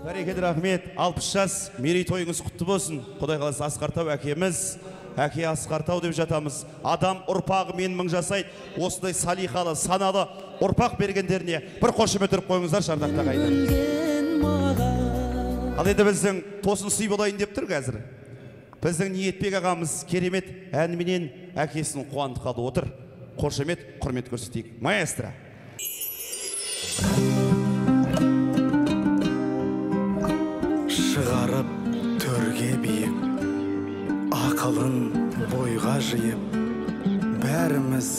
Бәрекелді рахмет. 60 жас мерейтойыңыз құтты болсын. Құдай қаласа Асқартау әкеміз, әке Асқартау деп жатамыз. Адам ұрпағымен мың жасайды. Осындай салиқалы, саналы ұрпақ бергендеріне бір қошемет ұрып қойыңыздар шардақта қайда. Ал енді біздің тосын сый болайын деп тұр қазір. Біздің Ниетбек ағамыз керемет әніменен әкесінің қуандыққа отыр. Қошемет, құрмет көрсетейік. Маэстро. Шығарып төрге биік, ақылын бойға жиып, бәріміз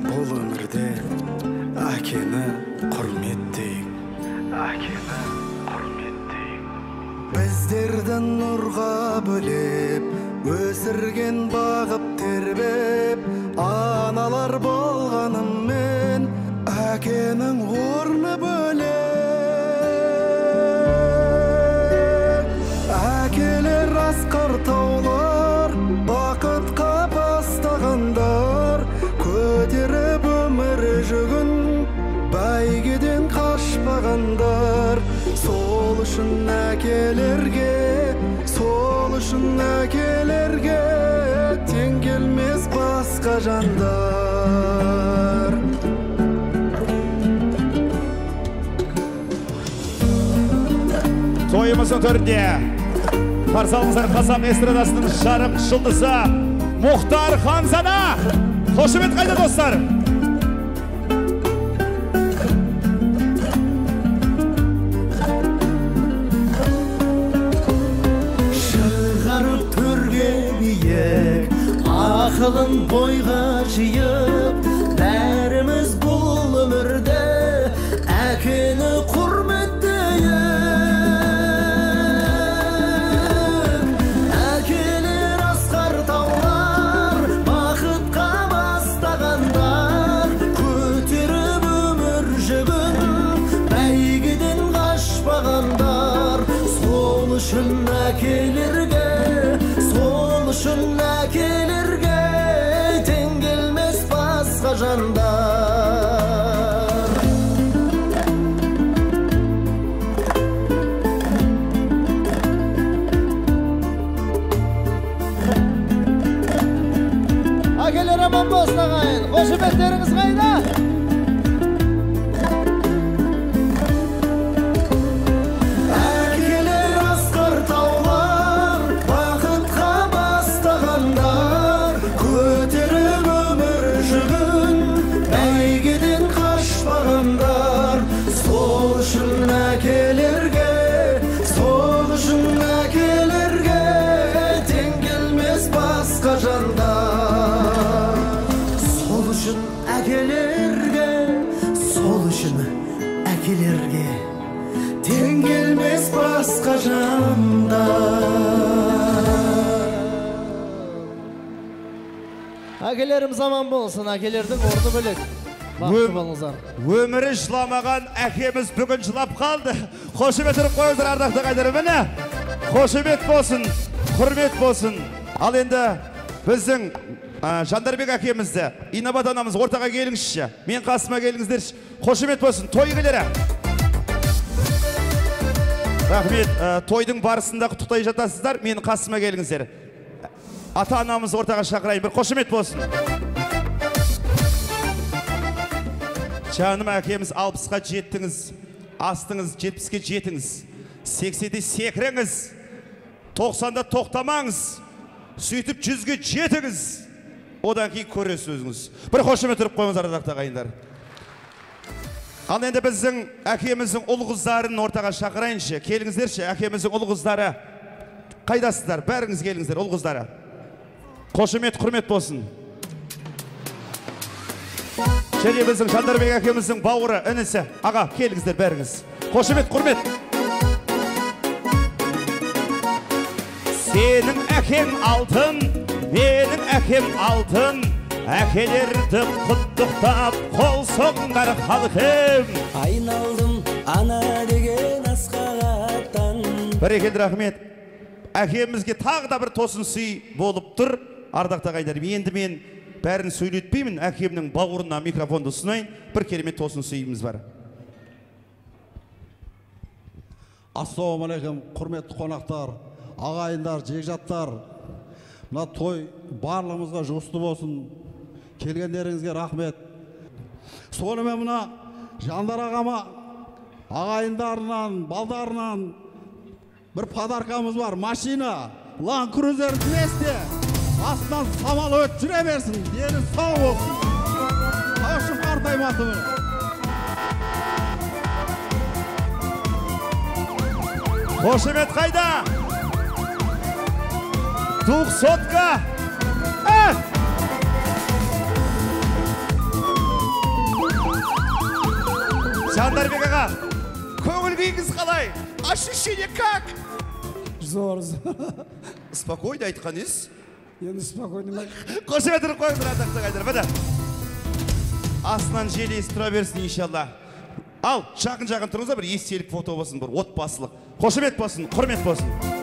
бұл өмірде әкені құрметтейік. Әкені құрметтейік. Біздерді нұрға бөлеп, өсірген бағып тербеп, аналар болғаныммен әкенің орны бөлек. Әкелер асқар таулар, бақытқа бастағандар, көтеріп өмір жүгін, бәйгеден қашпағандар. Сол үшін әкелерге, сол үшін әкелерге тең келмес басқа жандар. Тойымыздың төрінде қарсы алыңыздар қазақ эстрадасының жарық жұлдызы Мұхтар Ханзада. Қошемет қайда достар? Шығарып төрге биік, ақылын бойға жиып, бәріміз бұл өмірде әкені құрметтейік. Әкелер асқар таулар, бақытқа бастағандар, көтеріп өмір жүгін, бәйгеден қашпағандар. Сол үшін әкелерге, сол үшін әкелерге тең келмес басқа жандар. Әкелер аман болсын ағайын, қошеметтеріңіз қайда? Әкелер асқар таулар, бақытқа бастағандар, көтеріп өмір жүгін, бәйгеден қашпағандар. Сол үшін әкелерге, сол үшін әкелерге тең келмес басқа жандар. Сол үшін әкелерге, сол үшін әкелерге тең келмес басқа жандар. Әкелеріміз аман болсын, әкелердің орны бөлек. Бақытты болыңыздар. Өмірі жыламаған әкеміз бүгін жылап қалды. Қошемет ұрып қойыңыздар ардақты қайдар. Міне, қошемет болсын, құрмет болсын. Ал енді біздің Жандарбек әкемізді, Инабат анамыз ортаға келіңізші. Мен қасыма келіңіздерші. Қошемет болсын, той келері. Рахмет, тойдың барысында құттықтай жатасыздар, мен қасыма келіңіздер. Ата анамыз ортаға шақырайын, бір қошемет болсын. Жаным әкеміз 60-қа жеттіңіз, астыңыз 70-ке жетіңіз, 80-де секіріңіз, 90-да тоқтамаңыз, сөйтіп 100-ге жетіңіз, одан кейін көресіз өзіңіз. Бір қошемет ұрып қойыңыздар ардақты ағайындар. Ал енді біздің әкеміздің ұл қыздарын ортаға шақырайыншы. Келіңіздерші, әкеміздің ұл қыздары. Қайдасыздар? Бәріңіз келіңіздер, ұл қыздары. Қошемет, құрмет болсын. Және біздің Жандарбек әкеміздің бауыры, інісі. Аға, келіңіздер бәріңіз. Қошемет, құрмет. Сенің әкең алтын, менің әкем алтын. Әкелерді құттықтап, қол соңдар халқым. Айналдым ана деген асқағаттан. Бәрекелді рахмет. Әкемізге тағы да бір тосын сый болып тұр. Ардақты ағайындар, енді мен бәрін сөйлетпеймін, әкемнің бауырына микрофонды ұсынайын. Бір керемет тосын сыйымыз бар. Ассалаумағалейкум, құрметті қонақтар, ағайындар, жекжаттар. Мына той барлығымызға жұғысты болсын. Келгендеріңізге рахмет. Сонымен мына Жандар ағама ағайындарынан, балдарынан бір подаркамыз бар. Машина, Land Cruiser 200. Астынан самолет жүре берсін, дені сау болсын. Қауышып қартаймасы мұны. Қошемет қайда? 200-ка! Жандарбек аға, көңіл күйіңіз қалай? Ощущение как? Зор. Спокойно айтқаныңыз? Енді спокойно. Қошемет ұрып қойыңыздар, атақты қайдар. Бәді. Астынан жел есі тұра берсін, иншалла. Ал, жақын тұрыңызда бір естелік фото болсын, бір отбасылық. Қошемет болсын, құрмет болсын.